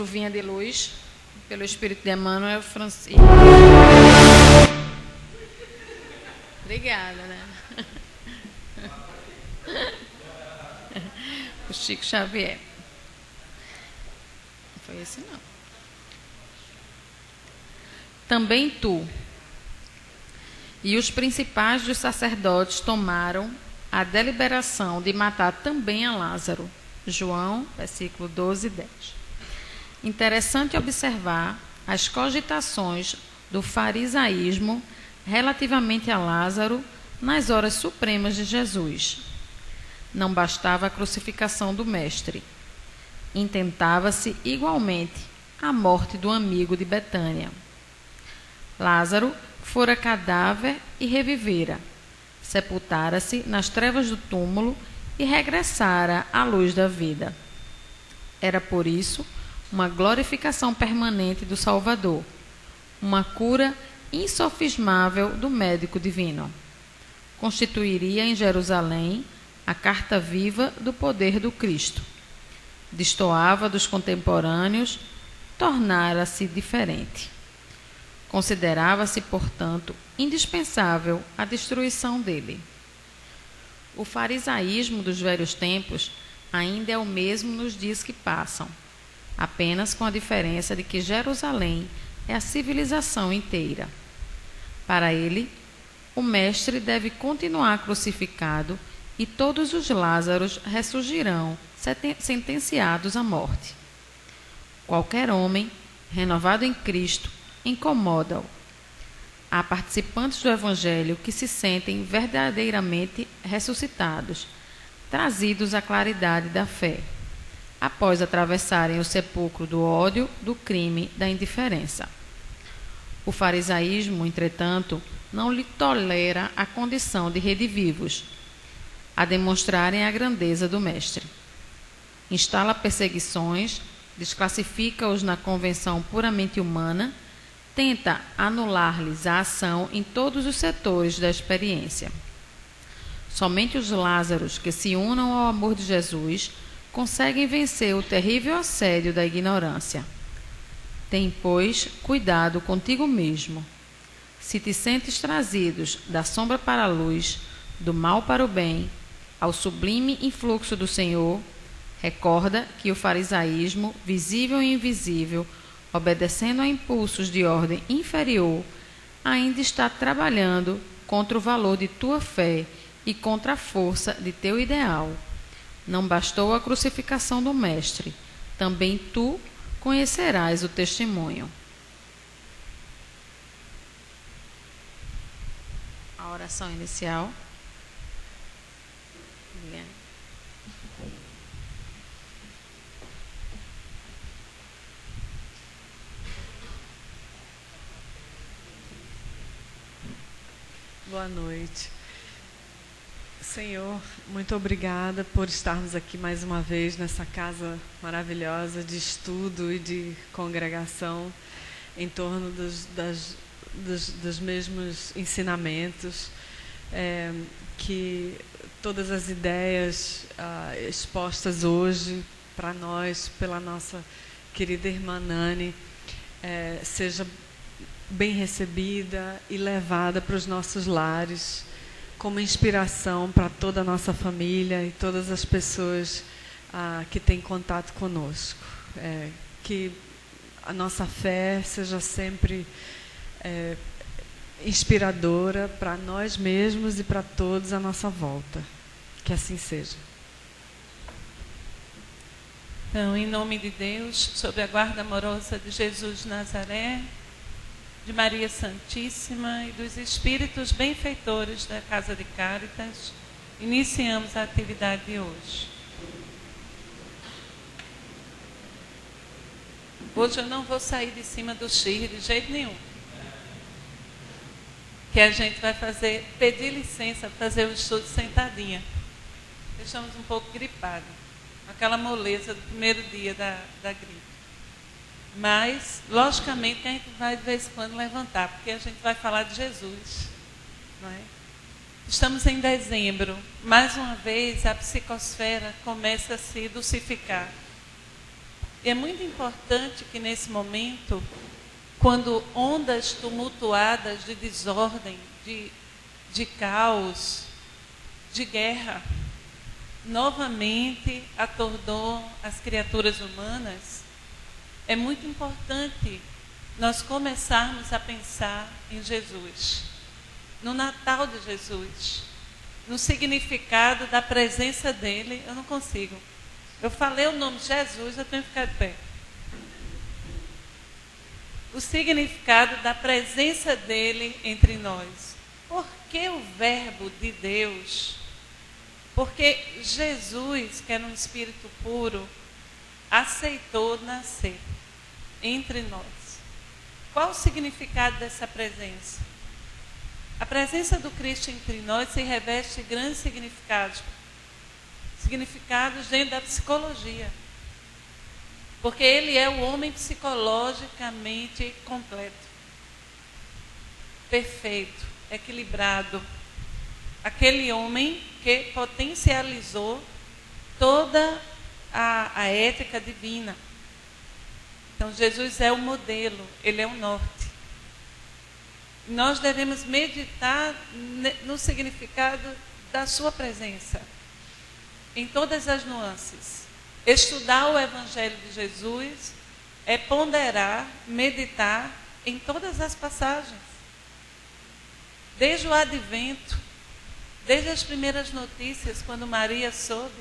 Vinha de Luz, pelo Espírito de Emmanuel Francisco. Obrigada, né? O Chico Xavier. Não foi esse, não. Também tu. E os principais dos sacerdotes tomaram a deliberação de matar também a Lázaro. João, versículo 12 e 10. Interessante observar as cogitações do farisaísmo relativamente a Lázaro nas horas supremas de Jesus. Não bastava a crucificação do Mestre. Intentava-se igualmente a morte do amigo de Betânia. Lázaro fora cadáver e revivera. Sepultara-se nas trevas do túmulo e regressara à luz da vida. Era por isso uma glorificação permanente do Salvador, uma cura insofismável do médico divino. Constituiria em Jerusalém a carta viva do poder do Cristo. Destoava dos contemporâneos, tornara-se diferente. Considerava-se, portanto, indispensável a destruição dele. O farisaísmo dos velhos tempos ainda é o mesmo nos dias que passam, apenas com a diferença de que Jerusalém é a civilização inteira. Para ele, o Mestre deve continuar crucificado e todos os Lázaros ressurgirão, sentenciados à morte. Qualquer homem, renovado em Cristo, incomoda-o. Há participantes do Evangelho que se sentem verdadeiramente ressuscitados, trazidos à claridade da fé, após atravessarem o sepulcro do ódio, do crime, da indiferença. O farisaísmo, entretanto, não lhe tolera a condição de redivivos, a demonstrarem a grandeza do Mestre. Instala perseguições, desclassifica-os na convenção puramente humana, tenta anular-lhes a ação em todos os setores da experiência. Somente os Lázaros que se unam ao amor de Jesus conseguem vencer o terrível assédio da ignorância. Tem, pois, cuidado contigo mesmo. Se te sentes trazidos da sombra para a luz, do mal para o bem, ao sublime influxo do Senhor, recorda que o farisaísmo, visível e invisível, obedecendo a impulsos de ordem inferior, ainda está trabalhando contra o valor de tua fé e contra a força de teu ideal. Não bastou a crucificação do Mestre, também tu conhecerás o testemunho. A oração inicial. Boa noite. Senhor, muito obrigada por estarmos aqui mais uma vez nessa casa maravilhosa de estudo e de congregação em torno dos mesmos ensinamentos, que todas as ideias expostas hoje para nós, pela nossa querida irmã Nani, seja bem recebida e levada para os nossos lares, como inspiração para toda a nossa família e todas as pessoas que têm contato conosco. Que a nossa fé seja sempre inspiradora para nós mesmos e para todos à nossa volta. Que assim seja. Então, em nome de Deus, sob a guarda amorosa de Jesus de Nazaré, de Maria Santíssima e dos Espíritos benfeitores da Casa de Cáritas, iniciamos a atividade de hoje. Hoje eu não vou sair de cima do xirre de jeito nenhum. Que a gente vai pedir licença para fazer o estudo sentadinha. Deixamos um pouco gripados, aquela moleza do primeiro dia da gripe. Mas, logicamente, a gente vai de vez em quando levantar, porque a gente vai falar de Jesus. Não é? Estamos em dezembro. Mais uma vez, a psicosfera começa a se dulcificar. E é muito importante que nesse momento, quando ondas tumultuadas de desordem, de caos, de guerra, novamente atordou as criaturas humanas, é muito importante nós começarmos a pensar em Jesus, no Natal de Jesus, no significado da presença dele. Eu não consigo. Eu falei o nome Jesus, eu tenho que ficar de pé. O significado da presença dele entre nós. Por que o Verbo de Deus? Porque Jesus, que era um Espírito puro, aceitou nascer entre nós. Qual o significado dessa presença? A presença do Cristo entre nós se reveste de grandes significados. Significados dentro da psicologia. Porque ele é o homem psicologicamente completo. Perfeito, equilibrado. Aquele homem que potencializou toda a ética divina. Então, Jesus é o modelo, ele é o norte. Nós devemos meditar no significado da sua presença, em todas as nuances. Estudar o Evangelho de Jesus é ponderar, meditar em todas as passagens. Desde o advento, desde as primeiras notícias, quando Maria soube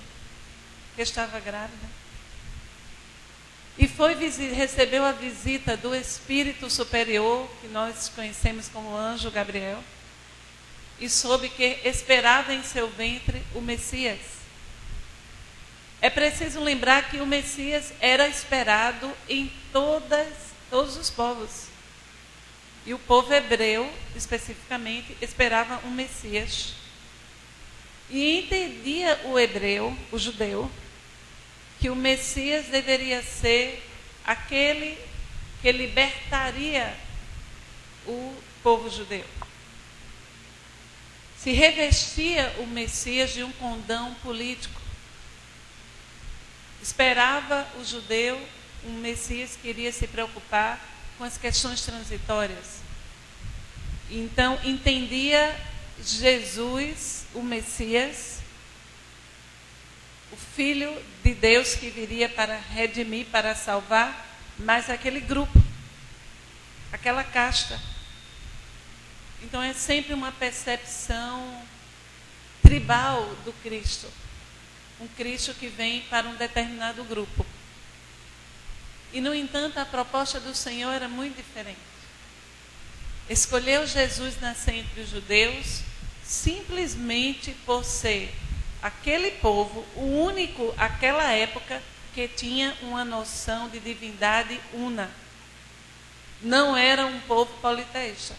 que estava grávida. E recebeu a visita do Espírito Superior, que nós conhecemos como anjo Gabriel, e soube que esperava em seu ventre o Messias. É preciso lembrar que o Messias era esperado em todos os povos. E o povo hebreu, especificamente, esperava um Messias. E entendia o hebreu, o judeu, que o Messias deveria ser aquele que libertaria o povo judeu. Se revestia o Messias de um condão político. Esperava o judeu um Messias que iria se preocupar com as questões transitórias. Então, entendia Jesus, o Messias, o Filho de Deus que viria para redimir, para salvar, mas aquele grupo, aquela casta. Então é sempre uma percepção tribal do Cristo. Um Cristo que vem para um determinado grupo. E, no entanto, a proposta do Senhor era muito diferente. Escolheu Jesus nascer entre os judeus simplesmente por ser aquele povo, o único, aquela época, que tinha uma noção de divindade una. Não era um povo politeísta,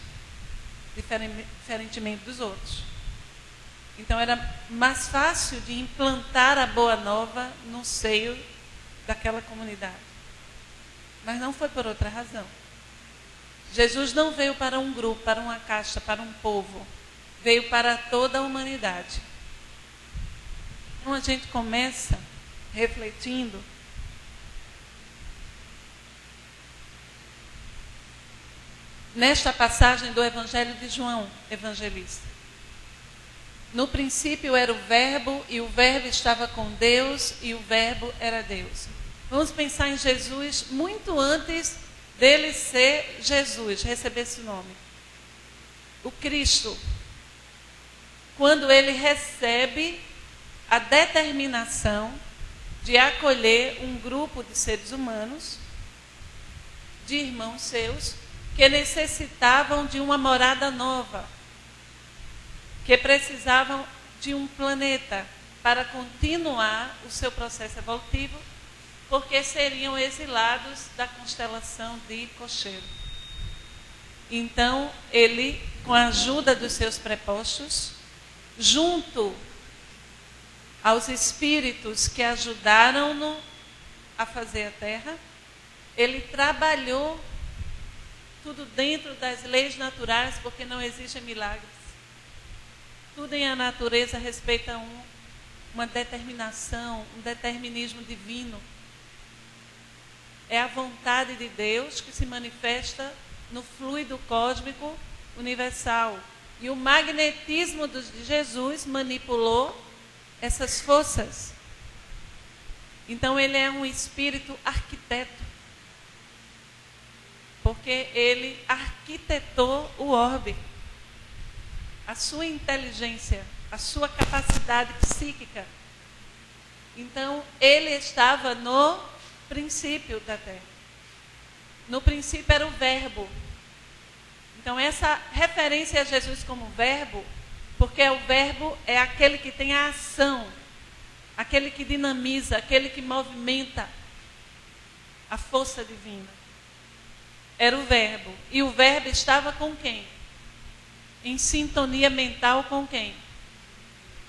diferentemente dos outros. Então era mais fácil de implantar a boa nova no seio daquela comunidade. Mas não foi por outra razão. Jesus não veio para um grupo, para uma casta, para um povo. Veio para toda a humanidade. Então a gente começa refletindo nesta passagem do Evangelho de João, evangelista. No princípio era o Verbo, e o Verbo estava com Deus, e o Verbo era Deus. Vamos pensar em Jesus muito antes dele ser Jesus, receber esse nome. O Cristo, quando ele recebe a determinação de acolher um grupo de seres humanos, de irmãos seus, que necessitavam de uma morada nova, que precisavam de um planeta para continuar o seu processo evolutivo, porque seriam exilados da constelação de Cocheiro. Então, ele, com a ajuda dos seus prepostos, junto aos espíritos que ajudaram-no a fazer a Terra, ele trabalhou tudo dentro das leis naturais, porque não existem milagres. Tudo em a natureza respeita uma determinação, um determinismo divino. é a vontade de Deus que se manifesta no fluido cósmico universal. E o magnetismo de Jesus manipulou essas forças. Então ele é um espírito arquiteto. Porque ele arquitetou o orbe. A sua inteligência, a sua capacidade psíquica. Então ele estava no princípio da Terra. No princípio era o verbo. Então essa referência a Jesus como verbo, porque o verbo é aquele que tem a ação, aquele que dinamiza, aquele que movimenta a força divina. Era o verbo. E o verbo estava com quem? Em sintonia mental com quem?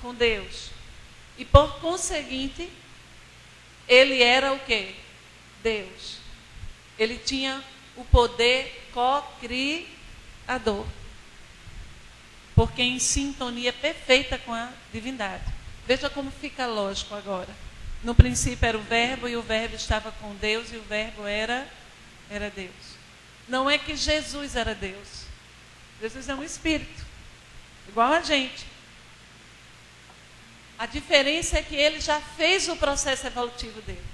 Com Deus. E por conseguinte, ele era o quê? Deus. Ele tinha o poder co-criador. Porque em sintonia perfeita com a divindade. Veja como fica lógico agora. No princípio era o verbo e o verbo estava com Deus e o verbo era Deus. Não é que Jesus era Deus. Jesus é um espírito, igual a gente. A diferença é que ele já fez o processo evolutivo dele.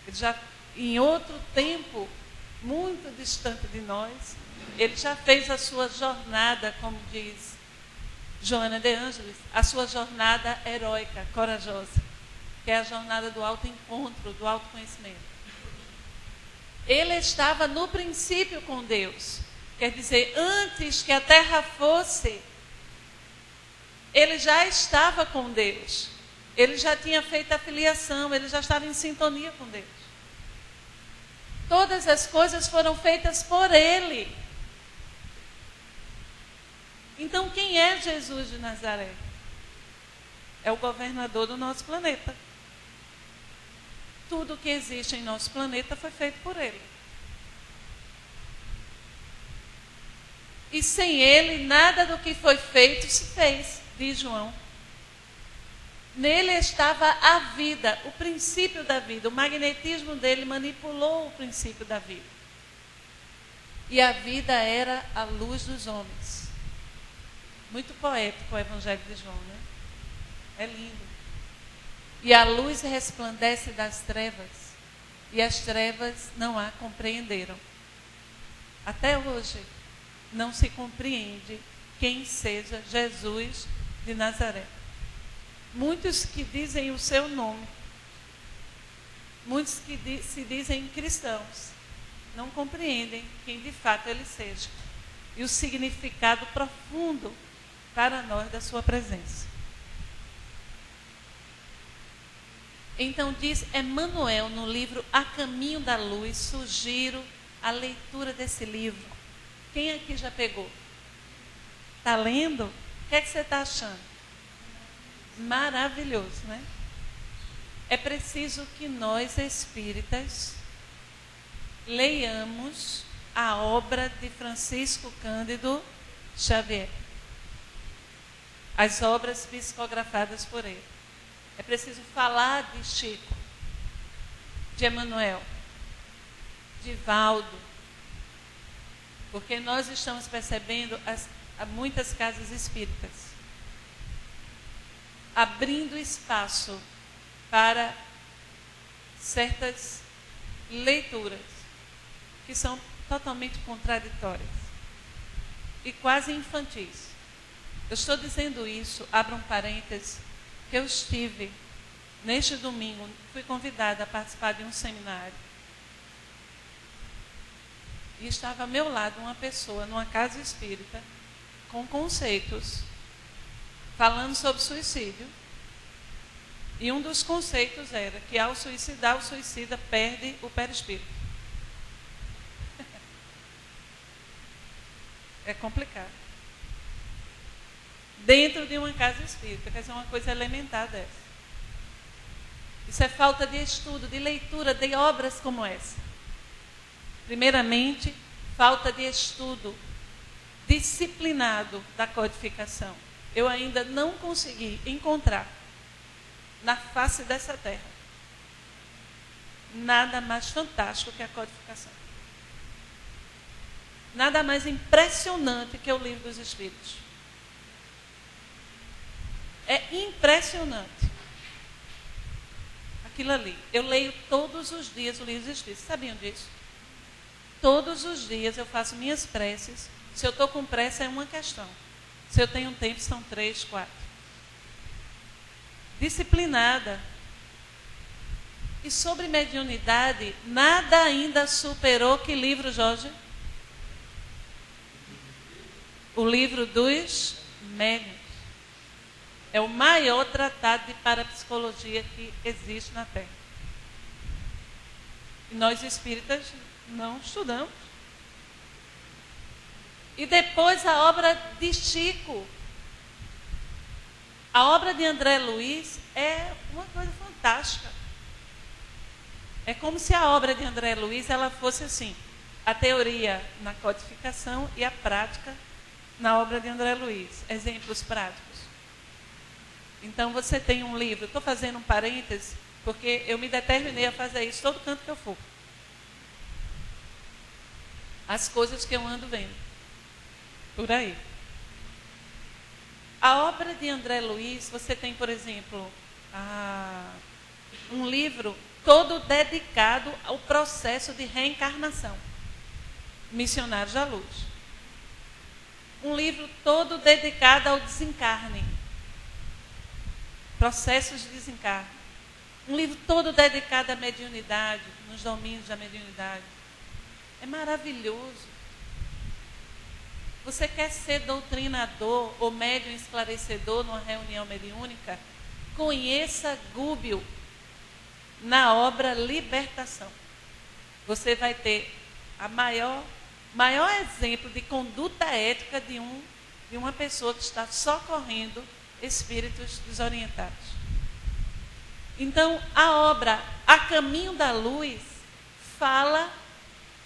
Ele já, em outro tempo, muito distante de nós, ele já fez a sua jornada, como diz Joana de Ângeles, a sua jornada heróica, corajosa, que é a jornada do autoencontro, do autoconhecimento. Ele estava no princípio com Deus. Quer dizer, antes que a terra fosse, ele já estava com Deus. Ele já tinha feito a filiação, ele já estava em sintonia com Deus. Todas as coisas foram feitas por ele. Então, quem é Jesus de Nazaré? É o governador do nosso planeta. Tudo que existe em nosso planeta foi feito por ele. E sem ele, nada do que foi feito se fez, diz João. Nele estava a vida, o princípio da vida. O magnetismo dele manipulou o princípio da vida. E a vida era a luz dos homens. Muito poético o Evangelho de João, né? É lindo. E a luz resplandece das trevas, e as trevas não a compreenderam. Até hoje, não se compreende quem seja Jesus de Nazaré. Muitos que dizem o seu nome, muitos que se dizem cristãos, não compreendem quem de fato ele seja e o significado profundo para nós da sua presença. Então diz Emmanuel no livro A Caminho da Luz, sugiro a leitura desse livro. Quem aqui já pegou? Está lendo? O que é que você está achando? Maravilhoso, né? É preciso que nós espíritas leiamos a obra de Francisco Cândido Xavier. As obras psicografadas por ele. É preciso falar de Chico, de Emmanuel, de Valdo, porque nós estamos percebendo muitas casas espíritas abrindo espaço para certas leituras que são totalmente contraditórias e quase infantis. Eu estou dizendo isso, abro um parêntese, que eu estive, neste domingo, fui convidada a participar de um seminário. E estava ao meu lado uma pessoa, numa casa espírita, com conceitos, falando sobre suicídio. E um dos conceitos era que ao suicidar, o suicida perde o perispírito. É complicado. Dentro de uma casa espírita, quer dizer, uma coisa elementar dessa. Isso é falta de estudo, de leitura de obras como essa. Primeiramente, falta de estudo disciplinado da codificação. Eu ainda não consegui encontrar na face dessa terra nada mais fantástico que a codificação. Nada mais impressionante que o Livro dos Espíritos. É impressionante. Aquilo ali. Eu leio todos os dias o Livro dos Espíritos. Sabiam disso? Todos os dias eu faço minhas preces. Se eu estou com pressa é uma questão. Se eu tenho tempo são 3, 4. Disciplinada. E sobre mediunidade, nada ainda superou que livro, Jorge? O Livro dos Médiuns. É o maior tratado de parapsicologia que existe na Terra. E nós espíritas não estudamos. E depois a obra de Chico. A obra de André Luiz é uma coisa fantástica. É como se a obra de André Luiz ela fosse assim, a teoria na codificação e a prática na obra de André Luiz. Exemplos práticos. Então você tem um livro, estou fazendo um parêntese, porque eu me determinei a fazer isso todo canto que eu for. As coisas que eu ando vendo. Por aí. A obra de André Luiz, você tem, por exemplo, um livro todo dedicado ao processo de reencarnação. Missionários da Luz. Um livro todo dedicado ao desencarne. Processos de desencarne. Um livro todo dedicado à mediunidade, nos domínios da mediunidade. É maravilhoso. Você quer ser doutrinador ou médium esclarecedor numa reunião mediúnica? Conheça Gúbio na obra Libertação. Você vai ter a maior exemplo de conduta ética de uma pessoa que está socorrendo espíritos desorientados. Então, a obra A Caminho da Luz fala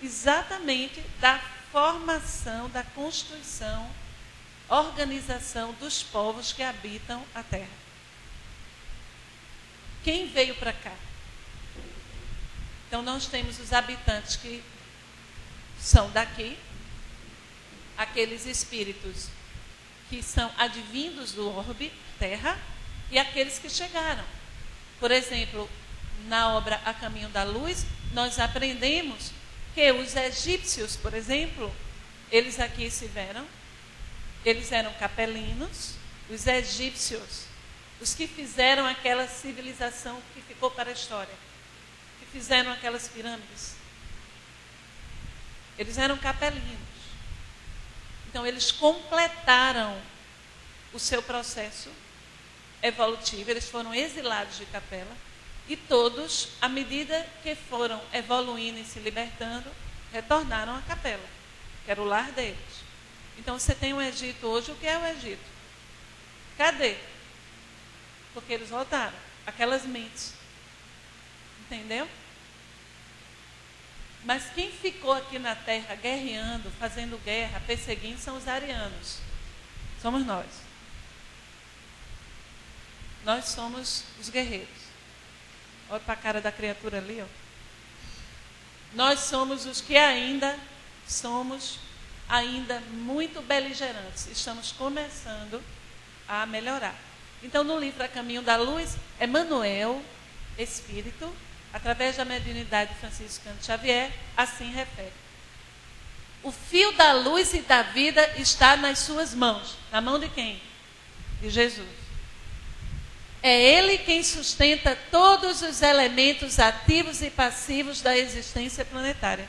exatamente da formação, da constituição, organização dos povos que habitam a Terra. Quem veio para cá? Então, nós temos os habitantes que são daqui, aqueles espíritos que são advindos do orbe Terra e aqueles que chegaram. Por exemplo, na obra A Caminho da Luz, nós aprendemos que os egípcios, por exemplo, eles aqui estiveram, eles eram capelinos, os egípcios, os que fizeram aquela civilização que ficou para a história, que fizeram aquelas pirâmides. Eles eram capelinos. Então, eles completaram o seu processo evolutivo, eles foram exilados de capela, e todos, à medida que foram evoluindo e se libertando, retornaram à capela, que era o lar deles. Então, você tem o Egito hoje, o que é o Egito? Cadê? Porque eles voltaram, aquelas mentes. Entendeu? Mas quem ficou aqui na Terra guerreando, fazendo guerra, perseguindo, são os arianos. Somos nós. Nós somos os guerreiros. Olha para a cara da criatura ali, ó. Nós somos os que somos muito beligerantes. Estamos começando a melhorar. Então, no livro A Caminho da Luz, Emmanuel, Espírito, através da mediunidade de Francisco Cândido Xavier, assim refere. O fio da luz e da vida está nas suas mãos. Na mão de quem? De Jesus. É Ele quem sustenta todos os elementos ativos e passivos da existência planetária.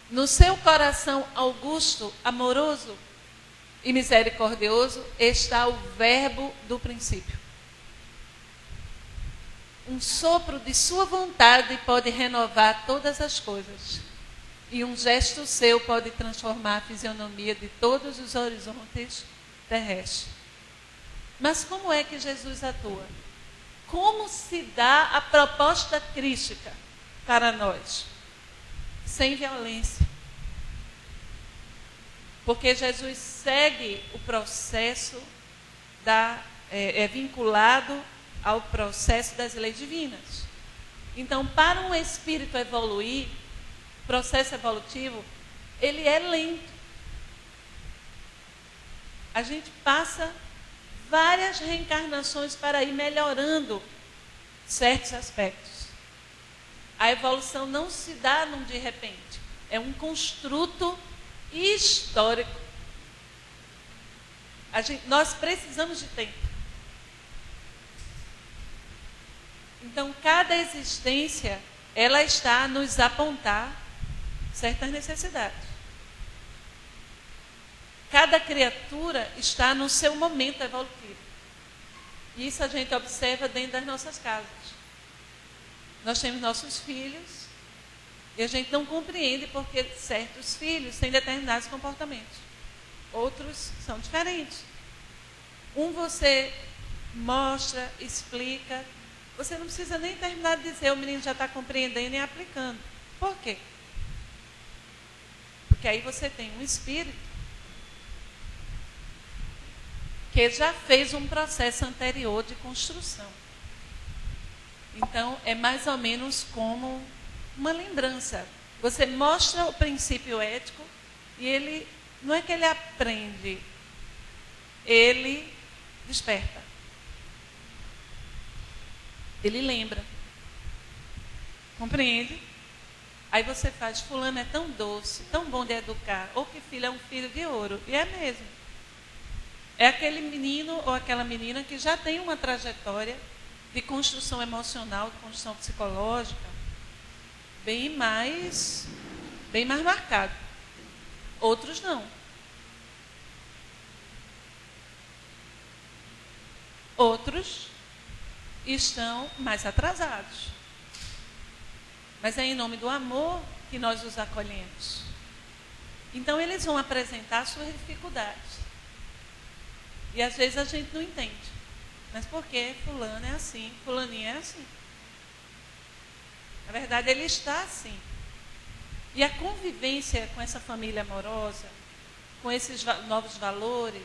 No seu coração augusto, amoroso e misericordioso está o verbo do princípio. Um sopro de sua vontade pode renovar todas as coisas. E um gesto seu pode transformar a fisionomia de todos os horizontes terrestres. Mas como é que Jesus atua? Como se dá a proposta crística para nós? Sem violência. Porque Jesus segue o processo, é vinculado ao processo das leis divinas. Então, para um espírito evoluir, processo evolutivo, ele é lento. A gente passa várias reencarnações para ir melhorando certos aspectos. A evolução não se dá num de repente. É um construto histórico. Nós precisamos de tempo. Então, cada existência, ela está a nos apontar certas necessidades. Cada criatura está no seu momento evolutivo. E isso a gente observa dentro das nossas casas. Nós temos nossos filhos e a gente não compreende porque certos filhos têm determinados comportamentos. Outros são diferentes. Um você mostra, explica. Você não precisa nem terminar de dizer, o menino já está compreendendo e aplicando. Por quê? Porque aí você tem um espírito que já fez um processo anterior de construção. Então, é mais ou menos como uma lembrança. Você mostra o princípio ético e ele, não é que ele aprende, ele desperta. Ele lembra. Compreende? Aí você faz, fulano é tão doce, tão bom de educar, ou que filho é um filho de ouro. E é mesmo. É aquele menino ou aquela menina que já tem uma trajetória de construção emocional, de construção psicológica, bem mais marcado. Outros não. Outros estão mais atrasados. Mas é em nome do amor que nós os acolhemos. Então, eles vão apresentar suas dificuldades. E às vezes a gente não entende. Mas por que fulano é assim, fulaninha é assim? Na verdade, ele está assim. E a convivência com essa família amorosa, com esses novos valores,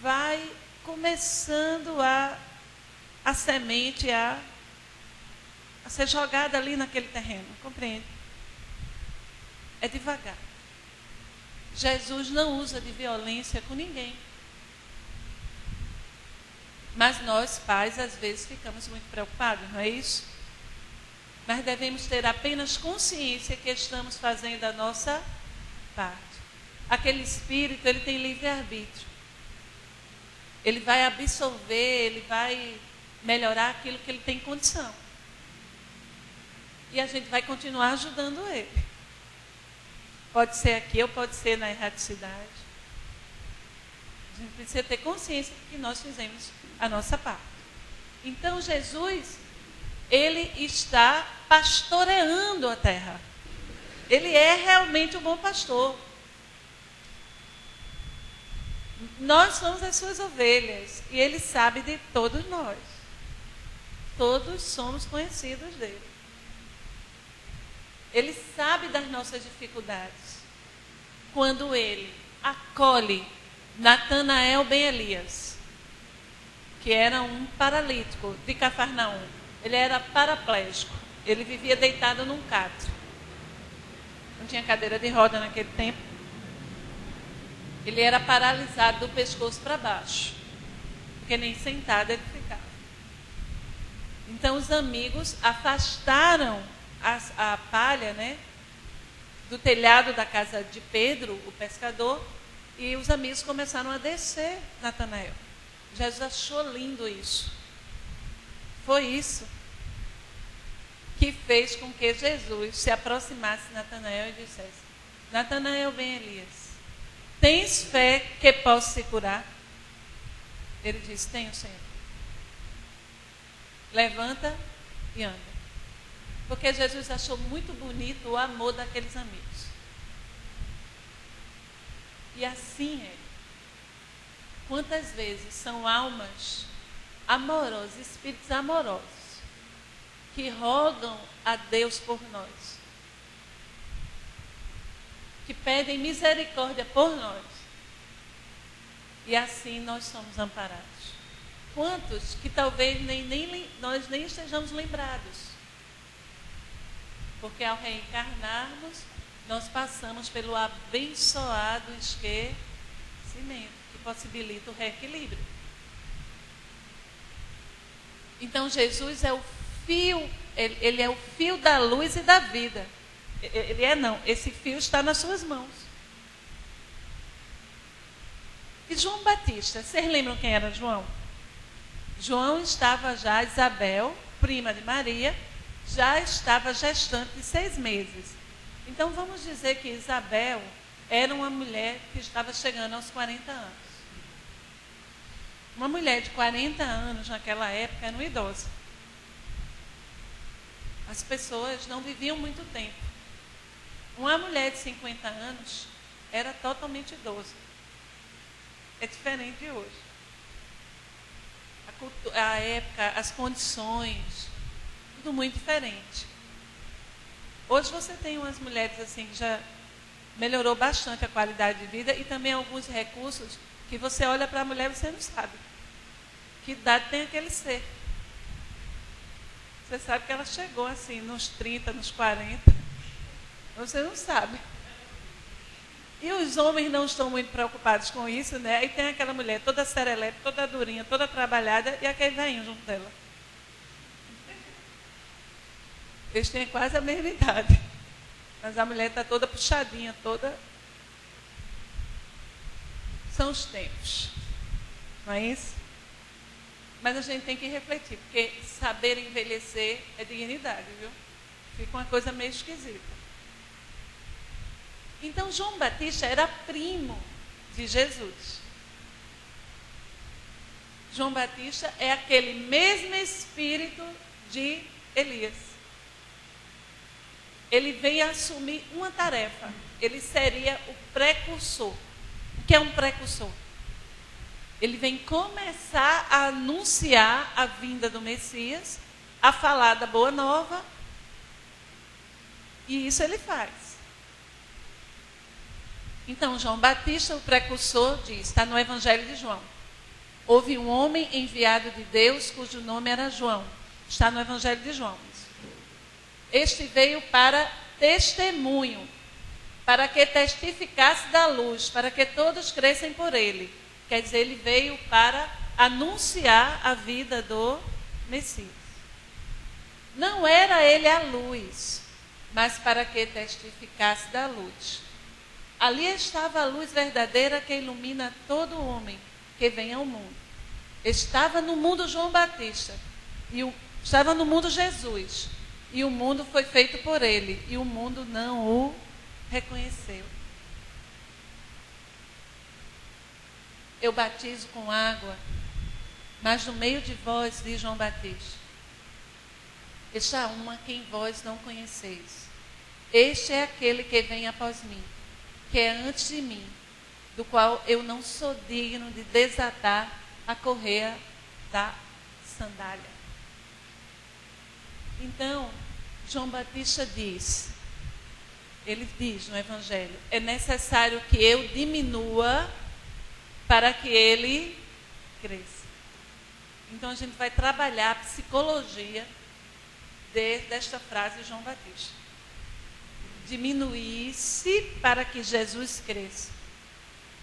vai começando a semente a ser jogada ali naquele terreno. Compreende? É devagar. Jesus não usa de violência com ninguém. Mas nós, pais, às vezes ficamos muito preocupados, não é isso? Mas devemos ter apenas consciência que estamos fazendo a nossa parte. Aquele espírito, ele tem livre-arbítrio. Ele vai absorver, ele vai melhorar aquilo que ele tem condição. E a gente vai continuar ajudando ele. Pode ser aqui ou pode ser na erraticidade. A gente precisa ter consciência de que nós fizemos a nossa parte. Então, Jesus, ele está pastoreando a terra. Ele é realmente o bom pastor. Nós somos as suas ovelhas e ele sabe de todos nós. Todos somos conhecidos dele. Ele sabe das nossas dificuldades. Quando ele acolhe Natanael ben Elias, que era um paralítico de Cafarnaum. Ele era paraplégico. Ele vivia deitado num catre. Não tinha cadeira de roda naquele tempo. Ele era paralisado do pescoço para baixo, porque nem sentado ele ficava. Então os amigos afastaram a palha, né, do telhado da casa de Pedro, o pescador, e os amigos começaram a descer Natanael. Jesus achou lindo isso. Foi isso que fez com que Jesus se aproximasse de Natanael e dissesse: Natanael ben Elias, tens fé que posso se curar? Ele disse: tenho, Senhor. Levanta e anda. Porque Jesus achou muito bonito o amor daqueles amigos. E assim é. Quantas vezes são almas amorosas, espíritos amorosos, que rogam a Deus por nós, que pedem misericórdia por nós, e assim nós somos amparados. quantos que talvez nós nem estejamos lembrados. Porque ao reencarnarmos, nós passamos pelo abençoado esquecimento, que possibilita o reequilíbrio. Então Jesus é o fio, ele é o fio da luz e da vida. Esse fio está nas suas mãos. E João Batista, vocês lembram quem era João? João estava já, Isabel, prima de Maria, já estava gestante de 6 meses. Então vamos dizer que Isabel era uma mulher que estava chegando aos 40 anos. Uma mulher de 40 anos naquela época era uma idosa. As pessoas não viviam muito tempo. Uma mulher de 50 anos era totalmente idosa. É diferente de hoje. A época, as condições, tudo muito diferente. Hoje você tem umas mulheres assim que já melhorou bastante a qualidade de vida e também alguns recursos que você olha para a mulher e você não sabe que idade tem aquele ser. Você sabe que ela chegou assim nos 30, nos 40. Você não sabe. E os homens não estão muito preocupados com isso, né? Aí tem aquela mulher toda serelepe, toda durinha, toda trabalhada e aquele velhinho junto dela. Eles têm quase a mesma idade. Mas a mulher está toda puxadinha, toda... São os tempos. Não é isso? Mas a gente tem que refletir, porque saber envelhecer é dignidade, viu? Fica uma coisa meio esquisita. Então, João Batista era primo de Jesus. João Batista é aquele mesmo espírito de Elias. Ele veio assumir uma tarefa. Ele seria o precursor. O que é um precursor? Ele vem começar a anunciar a vinda do Messias, a falar da boa nova, e isso ele faz. Então, João Batista, o precursor, diz, está no Evangelho de João. Houve um homem enviado de Deus, cujo nome era João. Está no Evangelho de João. Este veio para testemunho, para que testificasse da luz, para que todos crescem por ele. Quer dizer, ele veio para anunciar a vida do Messias. Não era ele a luz, mas para que testificasse da luz. Ali estava a luz verdadeira que ilumina todo homem que vem ao mundo. Estava no mundo João Batista, estava no mundo Jesus, e o mundo foi feito por ele, e o mundo não o reconheceu. Eu batizo com água, mas no meio de vós, diz João Batista, está um a quem vós não conheceis. Este é aquele que vem após mim, que é antes de mim, do qual eu não sou digno de desatar a correia da sandália. Então, João Batista diz, ele diz no Evangelho, é necessário que eu diminua para que ele cresça. Então, a gente vai trabalhar a psicologia desta frase de João Batista. Diminuir-se para que Jesus cresça.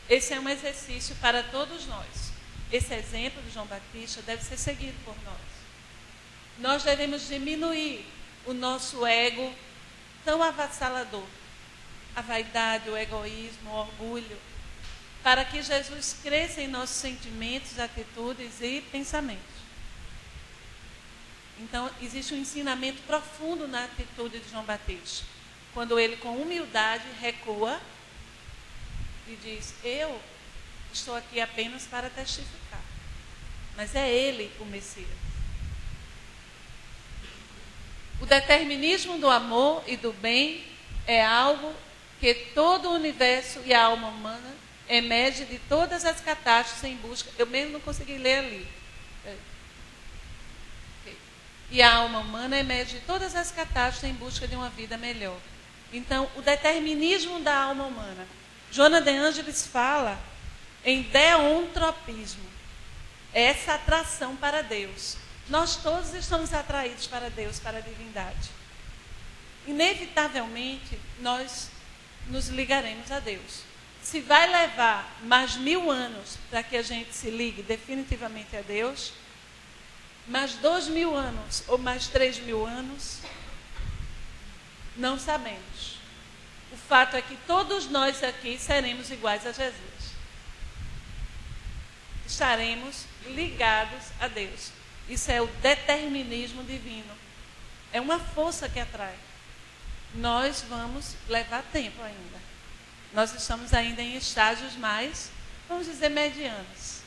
Esse é um exercício para todos nós. Esse exemplo de João Batista deve ser seguido por nós. Nós devemos diminuir o nosso ego tão avassalador, a vaidade, o egoísmo, o orgulho, para que Jesus cresça em nossos sentimentos, atitudes e pensamentos. Então, existe um ensinamento profundo na atitude de João Batista. Quando ele, com humildade, recua e diz, eu estou aqui apenas para testificar. Mas é ele o Messias. O determinismo do amor e do bem é algo que todo o universo e a alma humana emerge de todas as catástrofes em busca. Eu mesmo não consegui ler ali. E a alma humana emerge de todas as catástrofes em busca de uma vida melhor. Então, o determinismo da alma humana. Joana de Ângeles fala em deontropismo. essa atração para Deus. Nós todos estamos atraídos para Deus, para a divindade. Inevitavelmente, nós nos ligaremos a Deus. Se vai levar mais 1000 anos para que a gente se ligue definitivamente a Deus, mais 2000 anos ou mais 3000 anos, não sabemos. O fato é que todos nós aqui seremos iguais a Jesus. Estaremos ligados a Deus. Isso é o determinismo divino. É uma força que atrai. Nós vamos levar tempo ainda. Nós estamos ainda em estágios mais, vamos dizer, medianos.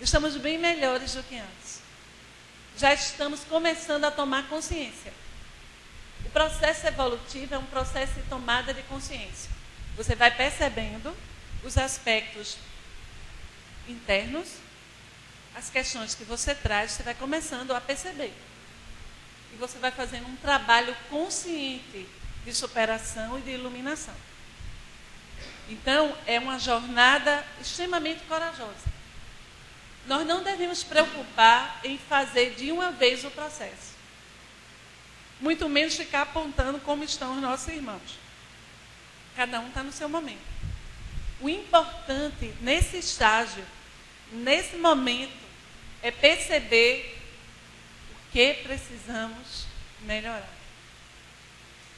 Estamos bem melhores do que antes. Já estamos começando a tomar consciência. O processo evolutivo é um processo de tomada de consciência. Você vai percebendo os aspectos internos, as questões que você traz, você vai começando a perceber. E você vai fazendo um trabalho consciente de superação e de iluminação. Então, é uma jornada extremamente corajosa. Nós não devemos preocupar em fazer de uma vez o processo. Muito menos ficar apontando como estão os nossos irmãos. Cada um está no seu momento. O importante nesse estágio, nesse momento, é perceber o que precisamos melhorar.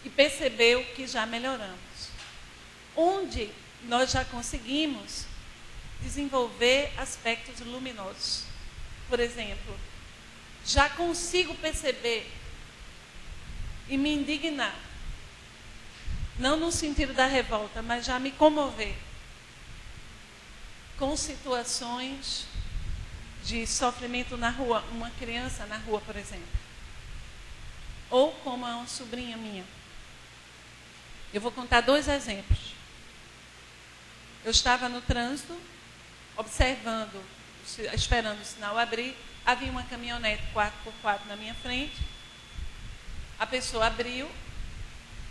E perceber o que já melhoramos. Onde nós já conseguimos desenvolver aspectos luminosos. Por exemplo, já consigo perceber e me indignar. Não no sentido da revolta, mas já me comover com situações de sofrimento na rua, uma criança na rua, por exemplo. Ou como uma sobrinha minha. Eu vou contar 2 exemplos. Eu estava no trânsito, observando, esperando o sinal abrir. Havia uma caminhonete 4x4 na minha frente. A pessoa abriu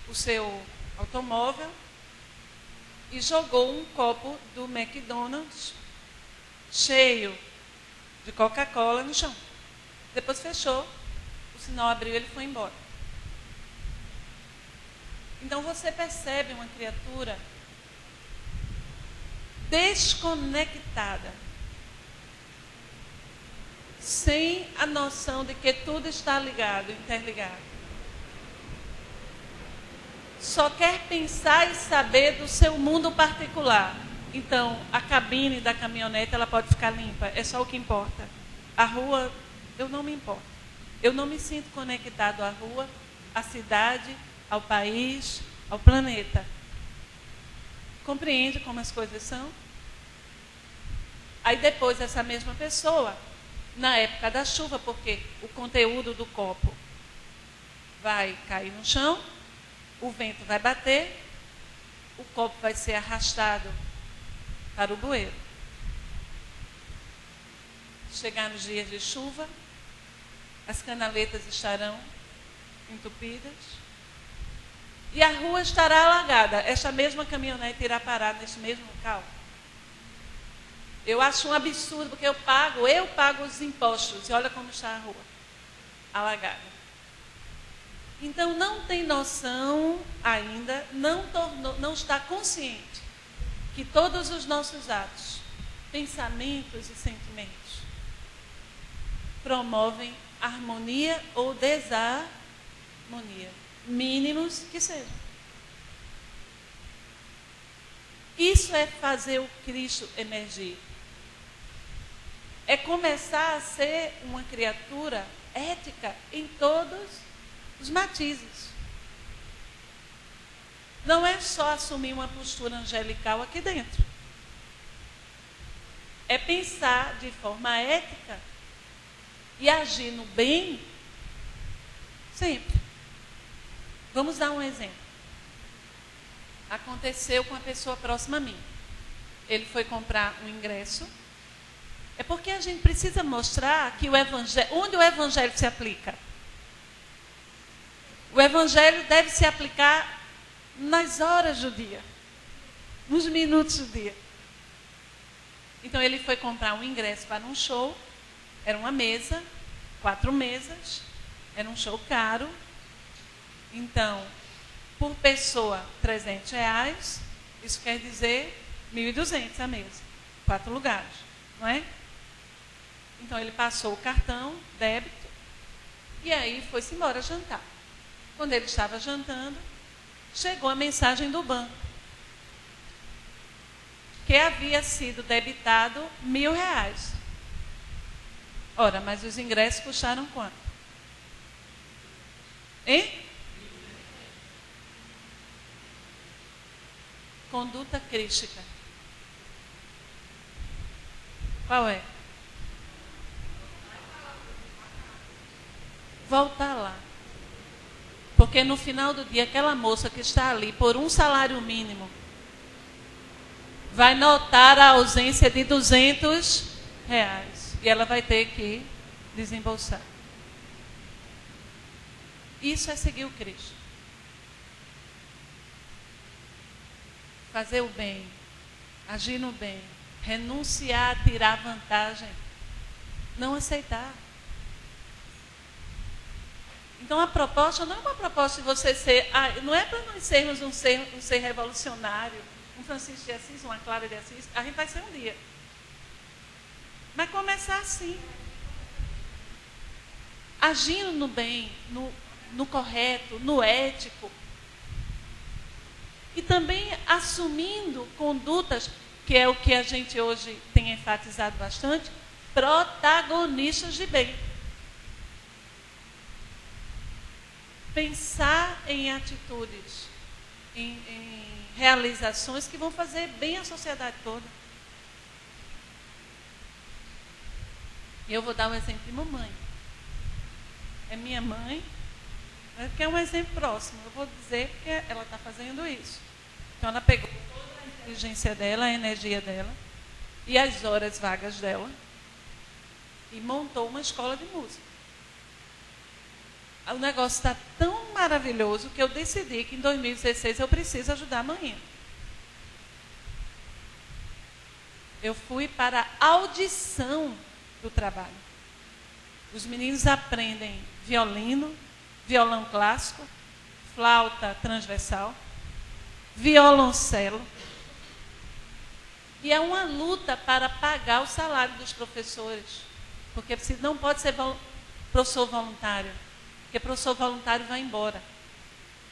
o seu automóvel e jogou um copo do McDonald's cheio de Coca-Cola no chão. Depois fechou, o sinal abriu e ele foi embora. Então você percebe uma criatura desconectada, sem a noção de que tudo está ligado, interligado. Só quer pensar e saber do seu mundo particular. Então, a cabine da caminhonete, ela pode ficar limpa, é só o que importa. A rua, eu não me importo. Eu não me sinto conectado à rua, à cidade, ao país, ao planeta. Compreende como as coisas são? Aí depois essa mesma pessoa, na época da chuva, porque o conteúdo do copo vai cair no chão, o vento vai bater, o copo vai ser arrastado para o bueiro. Chegar nos dias de chuva, as canaletas estarão entupidas e a rua estará alagada. Esta mesma caminhonete irá parar nesse mesmo local. Eu acho um absurdo, porque eu pago os impostos e olha como está a rua alagada. Então não tem noção ainda, não está consciente que todos os nossos atos, pensamentos e sentimentos promovem harmonia ou desarmonia, mínimos que sejam. Isso é fazer o Cristo emergir. É começar a ser uma criatura ética em todos os matizes. Não é só assumir uma postura angelical aqui dentro. É pensar de forma ética e agir no bem sempre. Vamos dar um exemplo. Aconteceu com uma pessoa próxima a mim. Ele foi comprar um ingresso. É porque a gente precisa mostrar que o evangelho, onde o evangelho se aplica. O evangelho deve se aplicar nas horas do dia, nos minutos do dia. Então ele foi comprar um ingresso para um show Era uma mesa, 4 mesas, era um show caro. Então, por pessoa, R$300, isso quer dizer 1.200 a mesa, 4 lugares, não é? Então, ele passou o cartão, débito, e aí foi-se embora jantar. Quando ele estava jantando, chegou a mensagem do banco, que havia sido debitado R$1.000. Ora, mas os ingressos custaram quanto? Hein? Conduta crística. Qual é? Voltar lá. Porque no final do dia, aquela moça que está ali por um salário mínimo vai notar a ausência de R$200 e ela vai ter que desembolsar. Isso é seguir o Cristo. Fazer o bem, agir no bem, renunciar a tirar vantagem, não aceitar. Então a proposta não é uma proposta de você ser, não é para nós sermos um ser revolucionário, um Francisco de Assis, uma Clara de Assis, a gente vai ser um dia. Mas começar assim, agindo no bem, no correto, no ético, e também assumindo condutas, que é o que a gente hoje tem enfatizado bastante, protagonistas de bem. Pensar em atitudes, em realizações que vão fazer bem à sociedade toda. E eu vou dar um exemplo de mamãe. É minha mãe, que é um exemplo próximo. Eu vou dizer porque ela está fazendo isso. Então ela pegou toda a inteligência dela, a energia dela e as horas vagas dela e montou uma escola de música. O negócio está tão maravilhoso que eu decidi que em 2016 eu preciso ajudar a mãe. Eu fui para a audição do trabalho. Os meninos aprendem violino, violão clássico, flauta transversal, violoncelo. E é uma luta para pagar o salário dos professores. Porque não pode ser professor voluntário. Porque professor voluntário vai embora.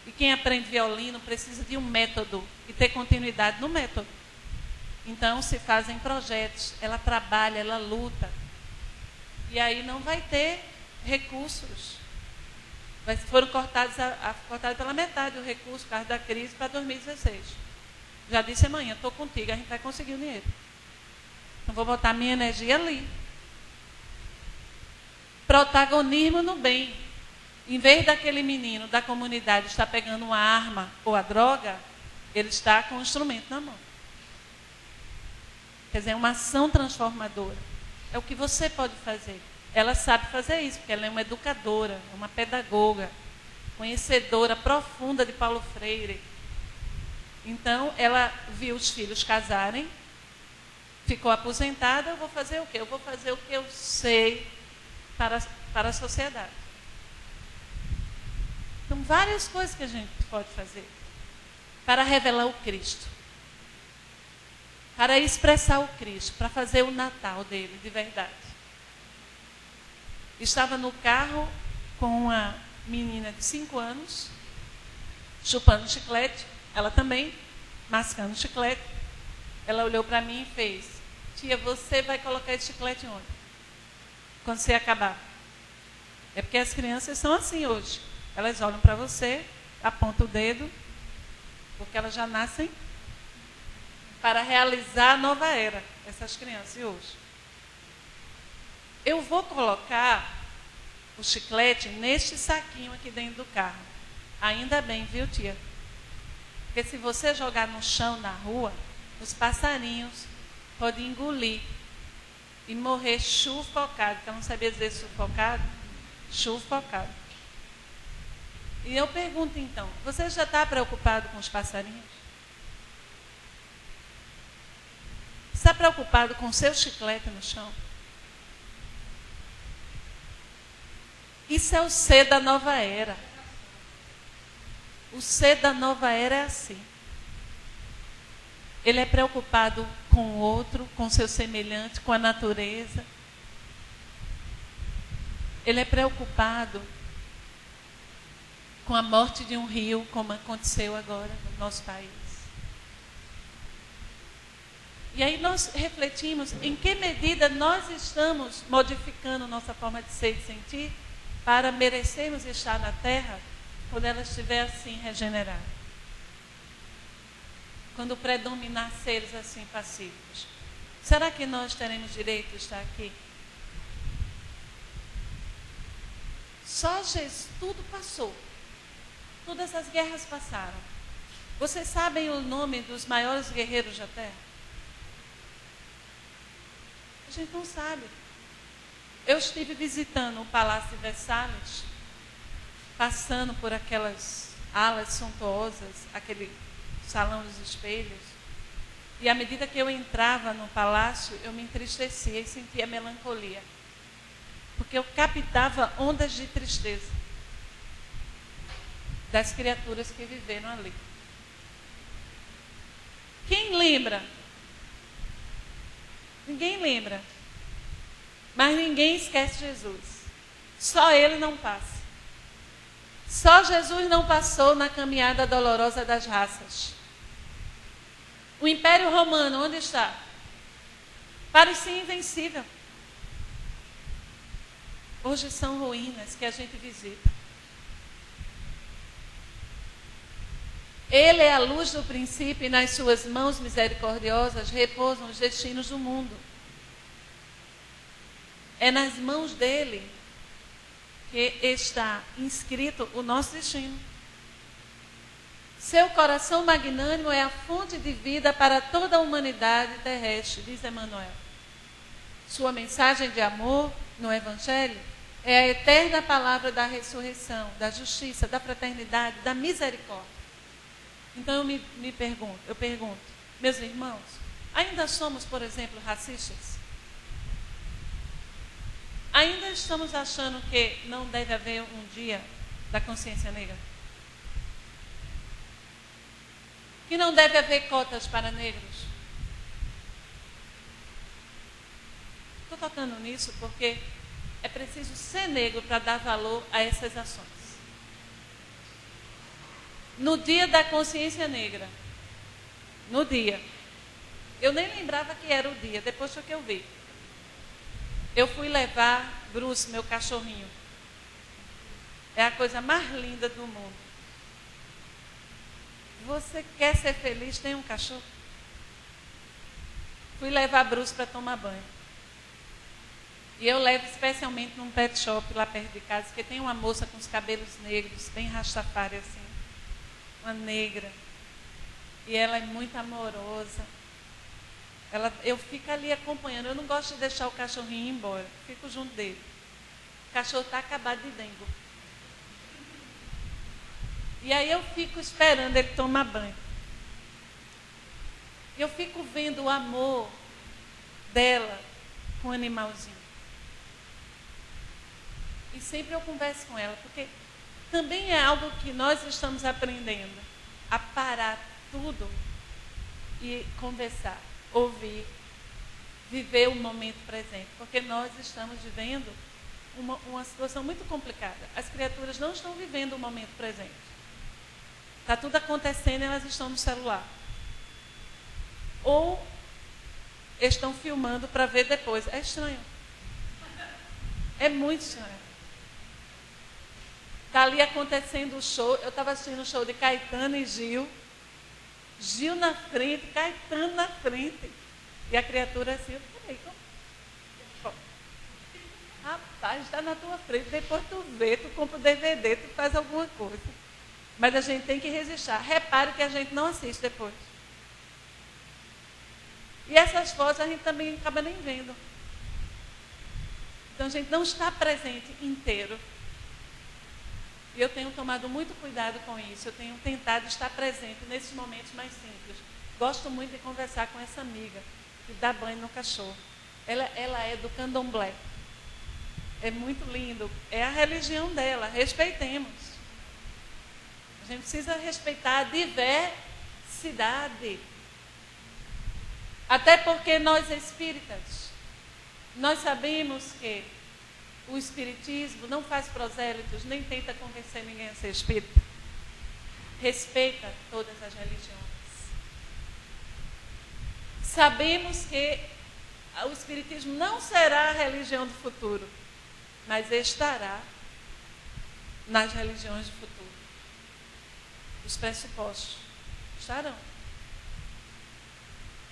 E quem aprende violino precisa de um método e ter continuidade no método. Então se fazem projetos, ela trabalha, ela luta. E aí não vai ter recursos. Foram cortados pela metade o recurso por causa da crise para 2016. Já disse amanhã, estou contigo, a gente vai conseguir o dinheiro. Então vou botar minha energia ali. Protagonismo no bem. Em vez daquele menino da comunidade estar pegando uma arma ou a droga, ele está com um instrumento na mão. Quer dizer, é uma ação transformadora. É o que você pode fazer. Ela sabe fazer isso, porque ela é uma educadora, é uma pedagoga, conhecedora profunda de Paulo Freire. Então, ela viu os filhos casarem, ficou aposentada, eu vou fazer o quê? Eu vou fazer o que eu sei para a sociedade. Então, várias coisas que a gente pode fazer para revelar o Cristo, para expressar o Cristo, para fazer o Natal dele de verdade. Estava no carro com uma menina de 5 anos, chupando chiclete, ela também, mascando chiclete. Ela olhou para mim e fez: tia, você vai colocar esse chiclete onde? Quando você acabar. É porque as crianças são assim hoje. Elas olham para você, apontam o dedo, porque elas já nascem para realizar a nova era, essas crianças de hoje. Eu vou colocar o chiclete neste saquinho aqui dentro do carro. Ainda bem, viu, tia? Porque se você jogar no chão, na rua, os passarinhos podem engolir e morrer sufocado. Que eu não sabia dizer sufocado. Sufocado. E eu pergunto então, você já está preocupado com os passarinhos? Está preocupado com o seu chiclete no chão? Isso é o ser da nova era. O ser da nova era é assim. Ele é preocupado com o outro, com seu semelhante, com a natureza. Ele é preocupado com a morte de um rio, como aconteceu agora no nosso país. E aí nós refletimos em que medida nós estamos modificando nossa forma de ser e de sentir para merecermos estar na Terra quando ela estiver assim regenerada. Quando predominar seres assim pacíficos. Será que nós teremos direito de estar aqui? Só Jesus, tudo passou. Todas as guerras passaram. Vocês sabem o nome dos maiores guerreiros da Terra? A gente não sabe. Eu estive visitando o Palácio de Versalhes, passando por aquelas alas suntuosas, aquele salão dos espelhos. E à medida que eu entrava no palácio, eu me entristecia e sentia melancolia. Porque eu captava ondas de tristeza das criaturas que viveram ali. Quem lembra? Ninguém lembra. Mas ninguém esquece Jesus. Só ele não passa. Só Jesus não passou na caminhada dolorosa das raças. O Império Romano, onde está? Parecia invencível. Hoje são ruínas que a gente visita. Ele é a luz do princípio e nas suas mãos misericordiosas repousam os destinos do mundo. É nas mãos dele que está inscrito o nosso destino. Seu coração magnânimo é a fonte de vida para toda a humanidade terrestre, diz Emmanuel. Sua mensagem de amor no Evangelho é a eterna palavra da ressurreição, da justiça, da fraternidade, da misericórdia. Então eu pergunto, meus irmãos, ainda somos, por exemplo, racistas? Ainda estamos achando que não deve haver um dia da consciência negra? Que não deve haver cotas para negros? Estou tocando nisso porque é preciso ser negro para dar valor a essas ações. No dia da consciência negra, no dia, eu nem lembrava que era o dia, depois foi que eu vi. Eu fui levar Bruce, meu cachorrinho. É a coisa mais linda do mundo. Você quer ser feliz? Tem um cachorro? Fui levar Bruce para tomar banho. E eu levo especialmente num pet shop lá perto de casa, porque tem uma moça com os cabelos negros, bem rastafari assim. Uma negra. E ela é muito amorosa. Eu fico ali acompanhando. Eu não gosto de deixar o cachorrinho ir embora. Fico junto dele. O cachorro está acabado de dengue. E aí eu fico esperando ele tomar banho. Eu fico vendo o amor dela com o animalzinho. E sempre eu converso com ela, porque também é algo que nós estamos aprendendo. A parar tudo e conversar, ouvir, viver o momento presente. Porque nós estamos vivendo uma situação muito complicada. As criaturas não estão vivendo o momento presente. Está tudo acontecendo e elas estão no celular. Ou estão filmando para ver depois. É estranho. É muito estranho. Está ali acontecendo o show. Eu estava assistindo o show de Caetano e Gil. Gil na frente, Caetano na frente. E a criatura assim, peraí, como? Rapaz, está na tua frente. Depois tu vê, tu compra o DVD, tu faz alguma coisa. Mas a gente tem que resistir. Repare que a gente não assiste depois. E essas fotos a gente também acaba nem vendo. Então a gente não está presente inteiro. E eu tenho tomado muito cuidado com isso. Eu tenho tentado estar presente nesses momentos mais simples. Gosto muito de conversar com essa amiga que dá banho no cachorro. Ela é do candomblé. é muito lindo. É a religião dela, respeitemos. A gente precisa respeitar a diversidade. Até porque nós espíritas, nós sabemos que o espiritismo não faz prosélitos, nem tenta convencer ninguém a ser espírita. Respeita todas as religiões. Sabemos que o espiritismo não será a religião do futuro, mas estará nas religiões do futuro. Os pressupostos estarão.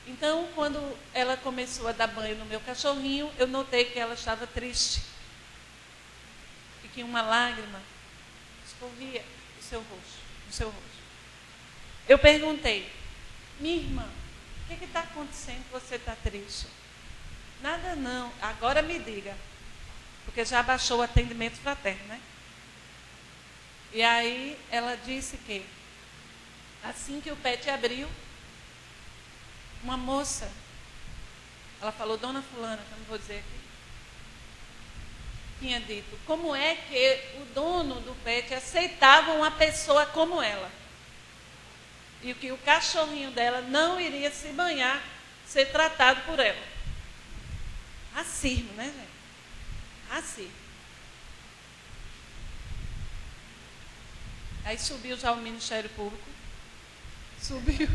Então, quando ela começou a dar banho no meu cachorrinho, eu notei que ela estava triste. E que uma lágrima escorria do seu rosto. Eu perguntei, minha irmã, o que está acontecendo que você está triste? Nada não, agora me diga. Porque já baixou o atendimento fraterno, né? E aí ela disse que, assim que o pet abriu, uma moça, ela falou, dona fulana, que eu não vou dizer aqui, tinha dito, como é que o dono do pet aceitava uma pessoa como ela? E que o cachorrinho dela não iria se banhar, ser tratado por ela. Racismo, né, gente? Racismo. Aí subiu já o Ministério Público. Subiu.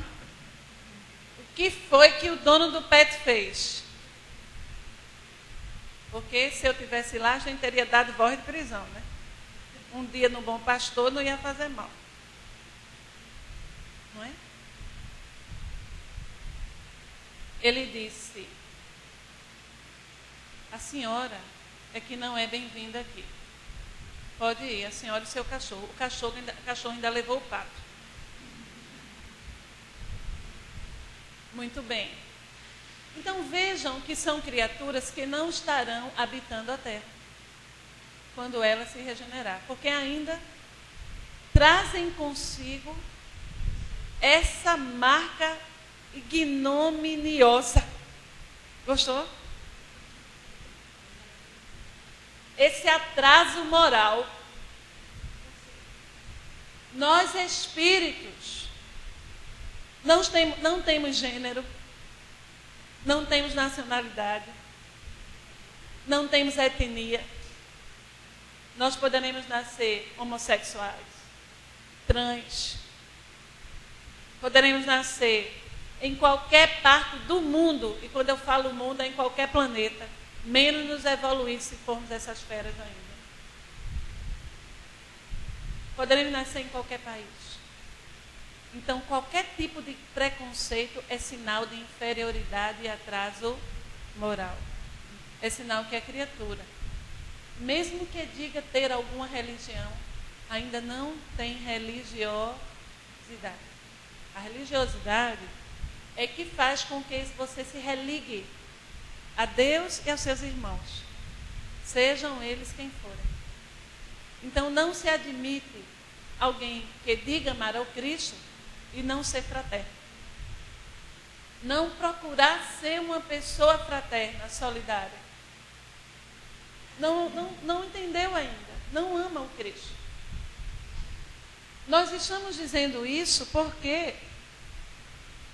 O que foi que o dono do pet fez? Porque se eu tivesse lá, a gente teria dado voz de prisão, né? Um dia no Bom Pastor não ia fazer mal. Não é? Ele disse, a senhora é que não é bem-vinda aqui. Pode ir, a senhora e seu cachorro. O cachorro ainda levou o pato. Muito bem. Então vejam que são criaturas que não estarão habitando a terra quando ela se regenerar, porque ainda trazem consigo essa marca ignominiosa. Gostou? Esse atraso moral. Nós espíritos não temos gênero, não temos nacionalidade, não temos etnia. Nós poderemos nascer homossexuais, trans, poderemos nascer em qualquer parte do mundo, e quando eu falo mundo é em qualquer planeta, menos nos evoluir se formos essas feras ainda. Poderemos nascer em qualquer país. Então, qualquer tipo de preconceito é sinal de inferioridade e atraso moral. É sinal que é criatura. Mesmo que diga ter alguma religião, ainda não tem religiosidade. A religiosidade é que faz com que você se religue a Deus e aos seus irmãos, sejam eles quem forem. Então não se admite alguém que diga amar ao Cristo e não ser fraterno. Não procurar ser uma pessoa fraterna, solidária. Não entendeu ainda, não ama o Cristo. Nós estamos dizendo isso porque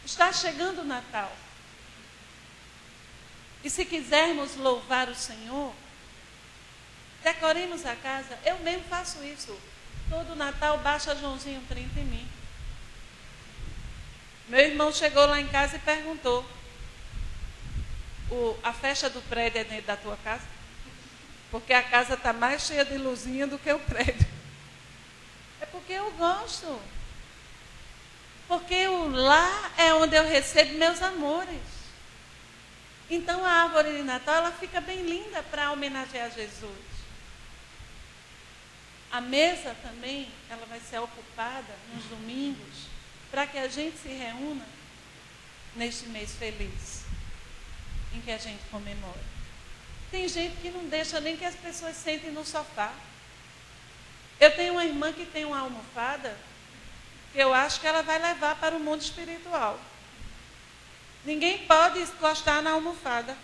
está chegando o Natal. E se quisermos louvar o Senhor, decoremos a casa. Eu mesmo faço isso. Todo Natal baixa Joãozinho 30 em mim. Meu irmão chegou lá em casa e perguntou, a festa do prédio é dentro da tua casa? Porque a casa está mais cheia de luzinha do que o prédio. É porque eu gosto. Porque o lar é onde eu recebo meus amores. Então a árvore de Natal ela fica bem linda para homenagear Jesus. A mesa também ela vai ser ocupada nos domingos para que a gente se reúna neste mês feliz em que a gente comemora. Tem gente que não deixa nem que as pessoas sentem no sofá. Eu tenho uma irmã que tem uma almofada que eu acho que ela vai levar para o mundo espiritual. Ninguém pode encostar na almofada.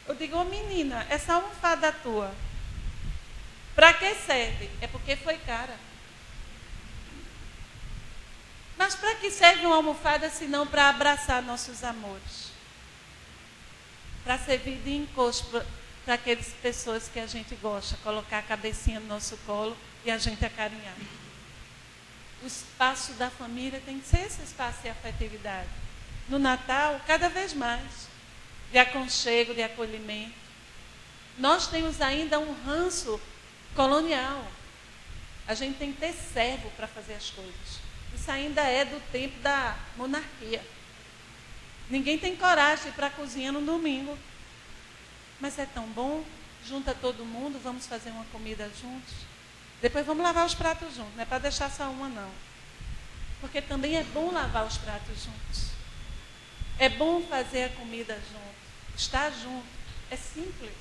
Eu digo, ô menina, essa almofada tua Para que serve? É porque foi cara. Mas para que serve uma almofada se não para abraçar nossos amores? Para servir de encosto para aquelas pessoas que a gente gosta, colocar a cabecinha no nosso colo e a gente acarinhar. O espaço da família tem que ser esse espaço de afetividade. No Natal, cada vez mais, de aconchego, de acolhimento. Nós temos ainda um ranço colonial. A gente tem que ter servo para fazer as coisas. Isso ainda é do tempo da monarquia. Ninguém tem coragem de ir para a cozinha no domingo. Mas é tão bom, junta todo mundo, vamos fazer uma comida juntos. Depois vamos lavar os pratos juntos, não é para deixar só uma não. Porque também é bom lavar os pratos juntos. É bom fazer a comida junto, estar junto. É simples.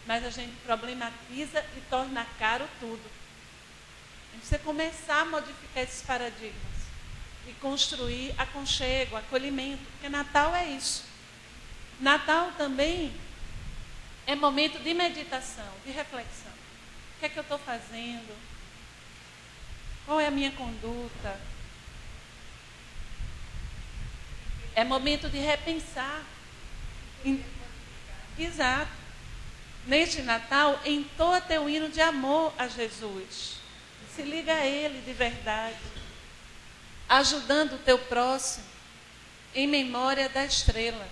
Mas a gente problematiza e torna caro tudo. A gente precisa começar a modificar esses paradigmas e construir aconchego, acolhimento, porque Natal é isso. Natal também é momento de meditação, de reflexão. O que é que eu estou fazendo? Qual é a minha conduta? É momento de repensar. Exato. Neste Natal, entoa teu hino de amor a Jesus. Se liga a Ele de verdade. Ajudando o teu próximo em memória da estrela.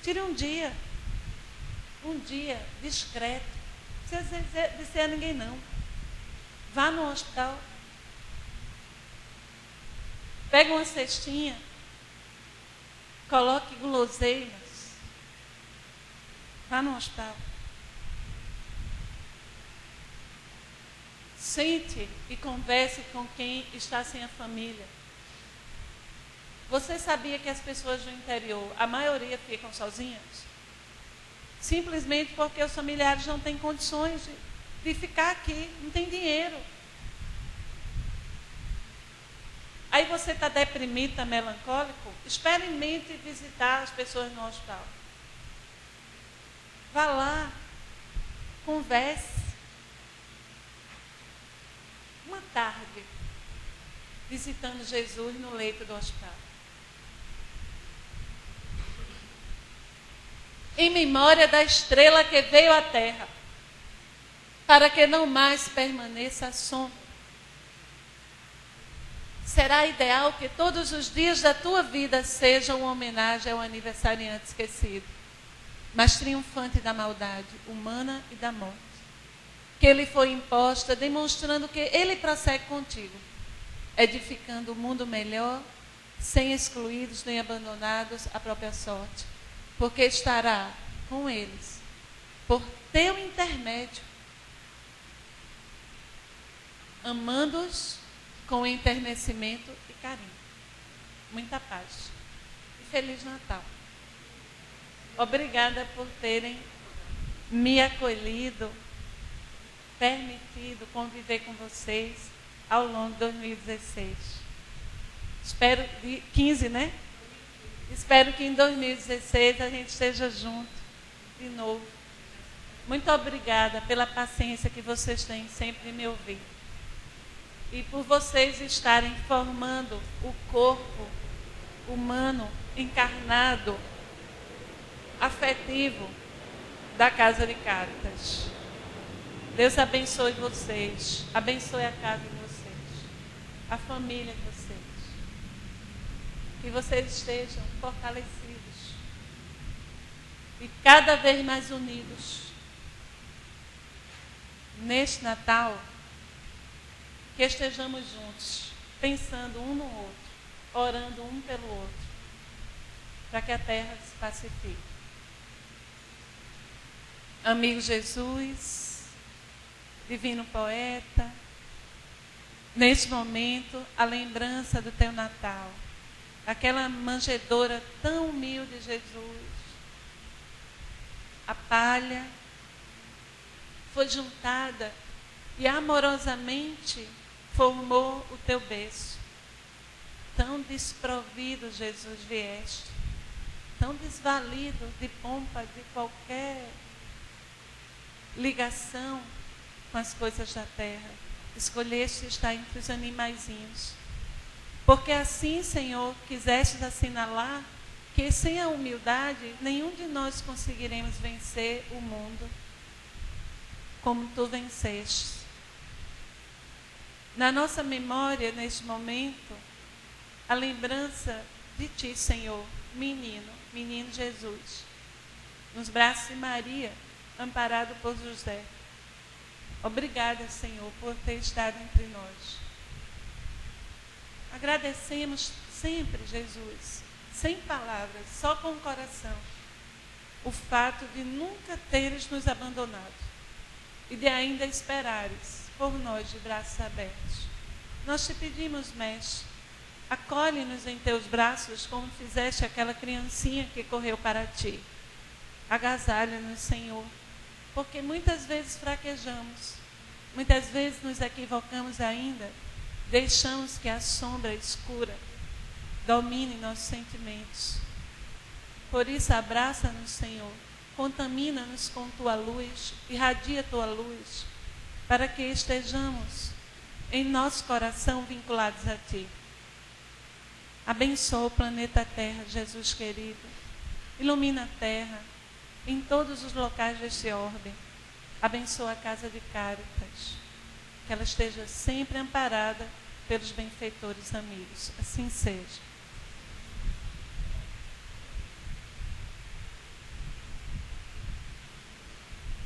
Tire um dia discreto. Não precisa dizer a ninguém não. Vá no hospital. Pega uma cestinha. Coloque guloseimas. Vá no hospital. Sente e converse com quem está sem a família. Você sabia que as pessoas do interior, a maioria ficam sozinhas? Simplesmente porque os familiares não têm condições de ficar aqui, não tem dinheiro. Aí você está deprimido, está melancólico? Experimente visitar as pessoas no hospital. Vá lá, converse. Uma tarde, visitando Jesus no leito do hospital. Em memória da estrela que veio à terra, para que não mais permaneça a sombra. Será ideal que todos os dias da tua vida sejam uma homenagem ao aniversariante esquecido, mas triunfante da maldade humana e da morte, que ele foi imposta, demonstrando que ele prossegue contigo, edificando um mundo melhor, sem excluídos nem abandonados à própria sorte, porque estará com eles, por teu intermédio, amando-os com enternecimento e carinho. Muita paz. E Feliz Natal. Obrigada por terem me acolhido, permitido conviver com vocês ao longo de 2016. Espero, 15, né? Espero que em 2016 a gente esteja junto de novo. Muito obrigada pela paciência que vocês têm sempre de me ouvir. E por vocês estarem formando o corpo humano, encarnado, afetivo da Casa de Caritas. Deus abençoe vocês, abençoe a casa de vocês, a família de vocês. Que vocês estejam fortalecidos e cada vez mais unidos. Neste Natal, que estejamos juntos, pensando um no outro, orando um pelo outro, para que a terra se pacifique. Amigo Jesus, divino poeta, neste momento, a lembrança do teu Natal, aquela manjedoura tão humilde, Jesus, a palha foi juntada e amorosamente formou o teu berço. Tão desprovido, Jesus, vieste, tão desvalido de pompa, de qualquer ligação com com as coisas da terra. Escolheste estar entre os animaizinhos. Porque assim, Senhor, quisestes assinalar que sem a humildade nenhum de nós conseguiremos vencer o mundo como tu venceste. Na nossa memória, neste momento, a lembrança de ti, Senhor, menino Jesus, nos braços de Maria, amparado por José. Obrigada, Senhor, por ter estado entre nós. Agradecemos sempre, Jesus, sem palavras, só com o coração, o fato de nunca teres nos abandonado e de ainda esperares por nós de braços abertos. Nós te pedimos, Mestre, acolhe-nos em teus braços como fizeste aquela criancinha que correu para ti. Agasalha-nos, Senhor, porque muitas vezes fraquejamos, muitas vezes nos equivocamos ainda, deixamos que a sombra escura domine nossos sentimentos. Por isso, abraça-nos, Senhor, contamina-nos com tua luz, irradia tua luz, para que estejamos em nosso coração vinculados a ti. Abençoa o planeta Terra, Jesus querido. Ilumina a Terra em todos os locais deste orbe. Abençoa a Casa de Cáritas, que ela esteja sempre amparada pelos benfeitores amigos. Assim seja.